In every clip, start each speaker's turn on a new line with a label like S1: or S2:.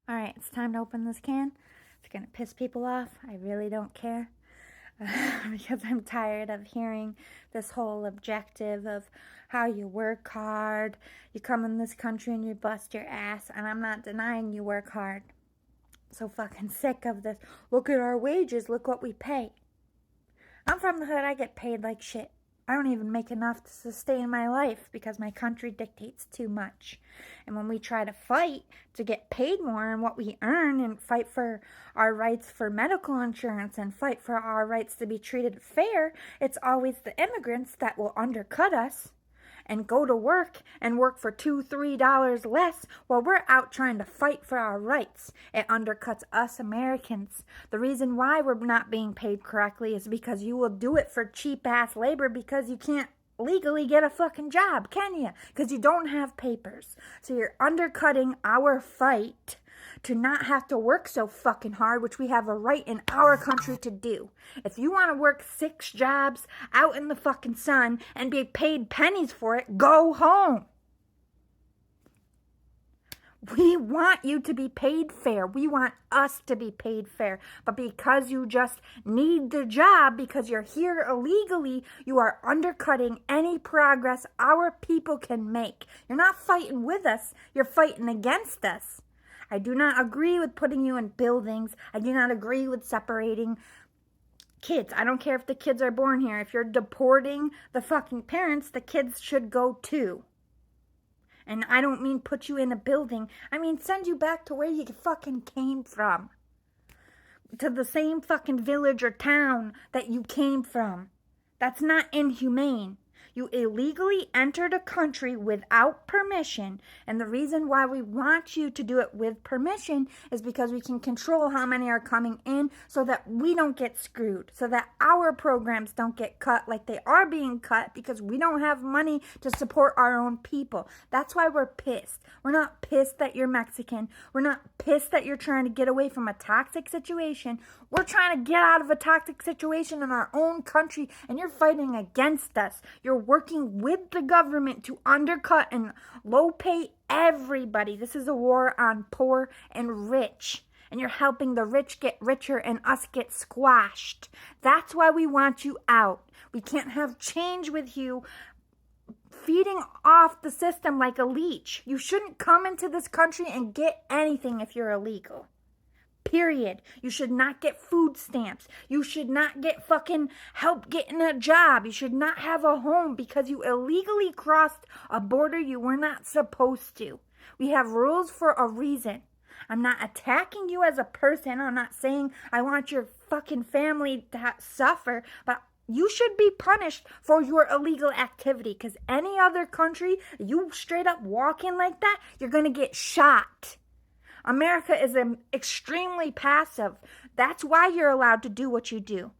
S1: Alright, it's time to open this can. It's gonna piss people off. I really don't care. Because I'm tired of hearing this whole objective of how you work hard, you come in this country and you bust your ass, and I'm not denying you work hard. So fucking sick of this. Look at our wages, look what we pay. I'm from the hood, I get paid like shit. I don't even make enough to sustain my life because my country dictates too much. And when we try to fight to get paid more than what we earn and fight for our rights for medical insurance and fight for our rights to be treated fair, it's always the immigrants that will undercut us and go to work and work for $2, $3 less while we're out trying to fight for our rights. It undercuts us Americans. The reason why we're not being paid correctly is because you will do it for cheap-ass labor because you can't legally get a fucking job, can you? Because you don't have papers. So you're undercutting our fight to not have to work so fucking hard, which we have a right in our country to do. If you want to work 6 jobs out in the fucking sun and be paid pennies for it, go home. We want you to be paid fair. We want us to be paid fair. But because you just need the job, because you're here illegally, you are undercutting any progress our people can make. You're not fighting with us. You're fighting against us. I do not agree with putting you in buildings. I do not agree with separating kids. I don't care if the kids are born here. If you're deporting the fucking parents, the kids should go too. And I don't mean put you in a building. I mean send you back to where you fucking came from. To the same fucking village or town that you came from. That's not inhumane. You illegally entered a country without permission, and the reason why we want you to do it with permission is because we can control how many are coming in so that we don't get screwed, so that our programs don't get cut like they are being cut because we don't have money to support our own people. That's why we're pissed. We're not pissed that you're Mexican. We're not pissed that you're trying to get away from a toxic situation. We're trying to get out of a toxic situation in our own country, and you're fighting against us. You're working with the government to undercut and low pay everybody. This is a war on poor and rich. And you're helping the rich get richer and us get squashed. That's why we want you out. We can't have change with you feeding off the system like a leech. You shouldn't come into this country and get anything if you're illegal. Period. You should not get food stamps. You should not get fucking help getting a job. You should not have a home because you illegally crossed a border you were not supposed to. We have rules for a reason. I'm not attacking you as a person. I'm not saying I want your fucking family to suffer, but you should be punished for your illegal activity because any other country, you straight up walk in like that, you're going to get shot. America is extremely passive. That's why you're allowed to do what you do.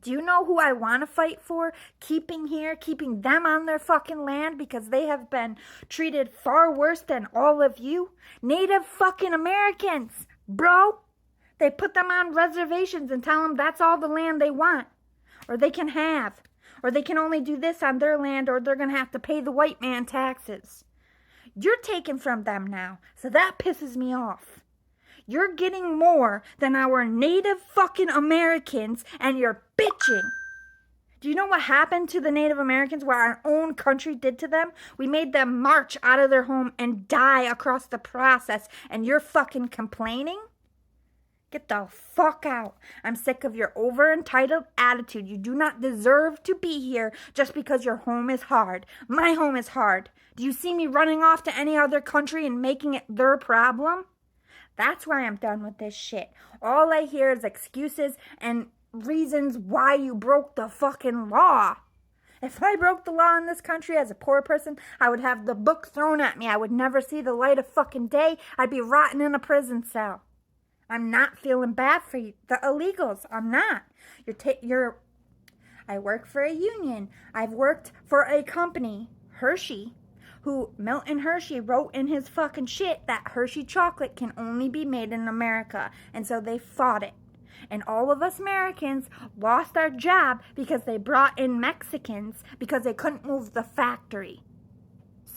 S1: Do you know who I want to fight for? Keeping them on their fucking land because they have been treated far worse than all of you? Native fucking Americans, bro. They put them on reservations and tell them that's all the land they want. Or they can have. Or they can only do this on their land or they're going to have to pay the white man taxes. You're taking from them now, so that pisses me off. You're getting more than our native fucking Americans, and you're bitching. Do you know what happened to the Native Americans, what our own country did to them? We made them march out of their home and die across the process, and you're fucking complaining? Get the fuck out. I'm sick of your over-entitled attitude. You do not deserve to be here just because your home is hard. My home is hard. Do you see me running off to any other country and making it their problem? That's why I'm done with this shit. All I hear is excuses and reasons why you broke the fucking law. If I broke the law in this country as a poor person, I would have the book thrown at me. I would never see the light of fucking day. I'd be rotting in a prison cell. I'm not feeling bad for you, the illegals. I'm not. I work for a union. I've worked for a company, Hershey, who Milton Hershey wrote in his fucking shit that Hershey chocolate can only be made in America. And so they fought it. And all of us Americans lost our job because they brought in Mexicans because they couldn't move the factory.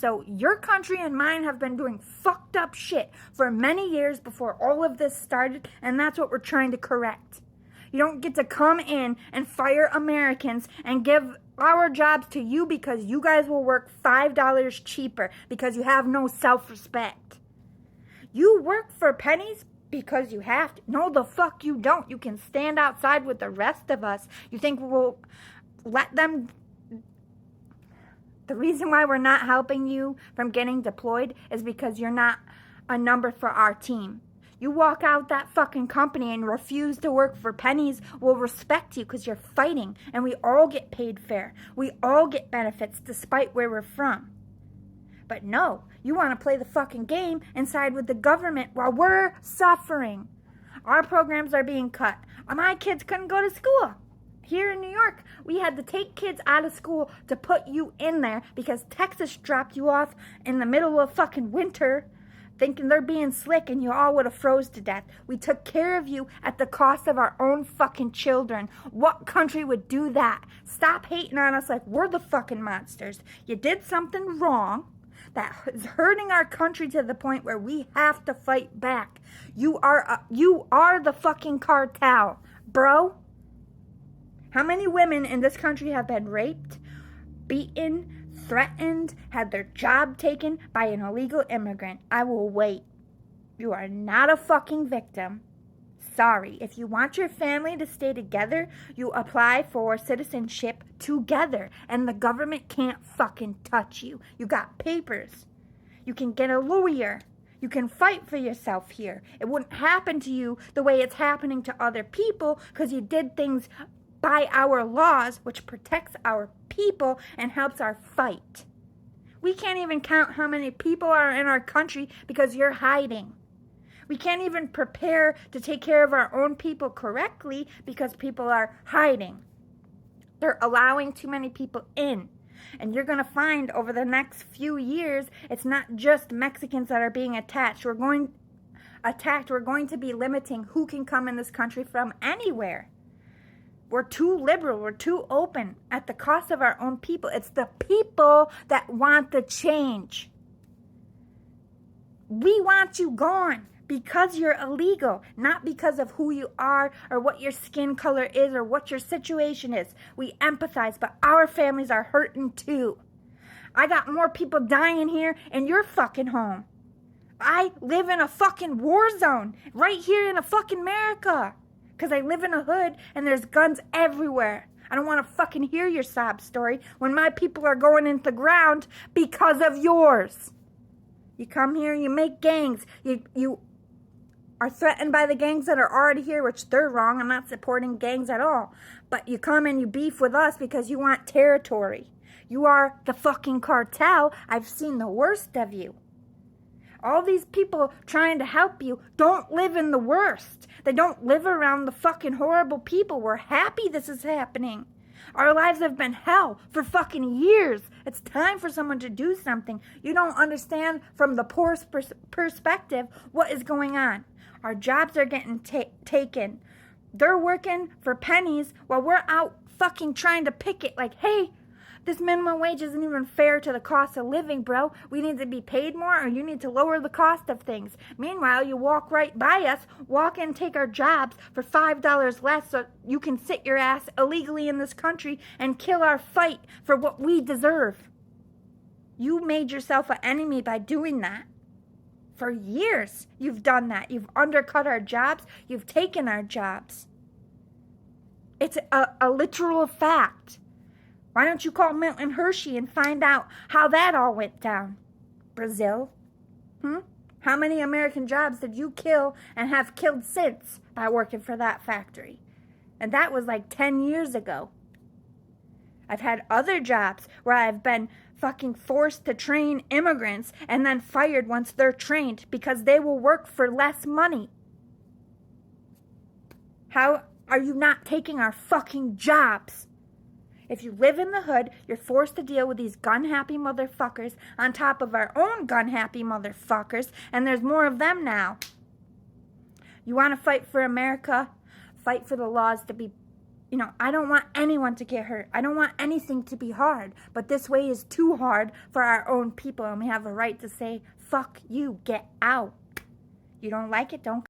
S1: So your country and mine have been doing fucked up shit for many years before all of this started, and that's what we're trying to correct. You don't get to come in and fire Americans and give our jobs to you because you guys will work $5 cheaper because you have no self-respect. You work for pennies because you have to. No, the fuck you don't. You can stand outside with the rest of us. You think we'll let them... The reason why we're not helping you from getting deployed is because you're not a number for our team. You walk out that fucking company and refuse to work for pennies, we'll respect you because you're fighting, and we all get paid fair. We all get benefits despite where we're from. But no, you want to play the fucking game and side with the government while we're suffering. Our programs are being cut. My kids couldn't go to school. Here in New York, we had to take kids out of school to put you in there because Texas dropped you off in the middle of fucking winter thinking they're being slick and you all would have froze to death. We took care of you at the cost of our own fucking children. What country would do that? Stop hating on us like we're the fucking monsters. You did something wrong that is hurting our country to the point where we have to fight back. You are the fucking cartel, bro. How many women in this country have been raped, beaten, threatened, had their job taken by an illegal immigrant? I will wait. You are not a fucking victim. Sorry. If you want your family to stay together, you apply for citizenship together, and the government can't fucking touch you. You got papers. You can get a lawyer. You can fight for yourself here. It wouldn't happen to you the way it's happening to other people because you did things by our laws, which protects our people and helps our fight. We can't even count how many people are in our country because you're hiding. We can't even prepare to take care of our own people correctly because people are hiding. They're allowing too many people in. And you're going to find over the next few years, it's not just Mexicans that are being attacked. We're going to be limiting who can come in this country from anywhere. We're too liberal. We're too open at the cost of our own people. It's the people that want the change. We want you gone because you're illegal, not because of who you are or what your skin color is or what your situation is. We empathize, but our families are hurting too. I got more people dying here in your fucking home. I live in a fucking war zone right here in a fucking America. Because I live in a hood and there's guns everywhere. I don't want to fucking hear your sob story when my people are going into the ground because of yours. You come here, you make gangs. You are threatened by the gangs that are already here, which they're wrong. I'm not supporting gangs at all. But you come and you beef with us because you want territory. You are the fucking cartel. I've seen the worst of you. All these people trying to help you don't live in the worst. They don't live around the fucking horrible people. We're happy this is happening. Our lives have been hell for fucking years. It's time for someone to do something. You don't understand from the poor's perspective what is going on. Our jobs are getting taken. They're working for pennies while we're out fucking trying to picket like, hey, this minimum wage isn't even fair to the cost of living, bro. We need to be paid more or you need to lower the cost of things. Meanwhile, you walk right by us, walk in and take our jobs for $5 less so you can sit your ass illegally in this country and kill our fight for what we deserve. You made yourself an enemy by doing that. For years, you've done that. You've undercut our jobs. You've taken our jobs. It's a literal fact. Why don't you call Milton Hershey and find out how that all went down? Brazil? How many American jobs did you kill and have killed since by working for that factory? And that was like 10 years ago. I've had other jobs where I've been fucking forced to train immigrants and then fired once they're trained because they will work for less money. How are you not taking our fucking jobs? If you live in the hood, you're forced to deal with these gun-happy motherfuckers on top of our own gun-happy motherfuckers, and there's more of them now. You want to fight for America? Fight for the laws to be I don't want anyone to get hurt. I don't want anything to be hard. But this way is too hard for our own people. And we have a right to say, fuck you, get out. You don't like it, don't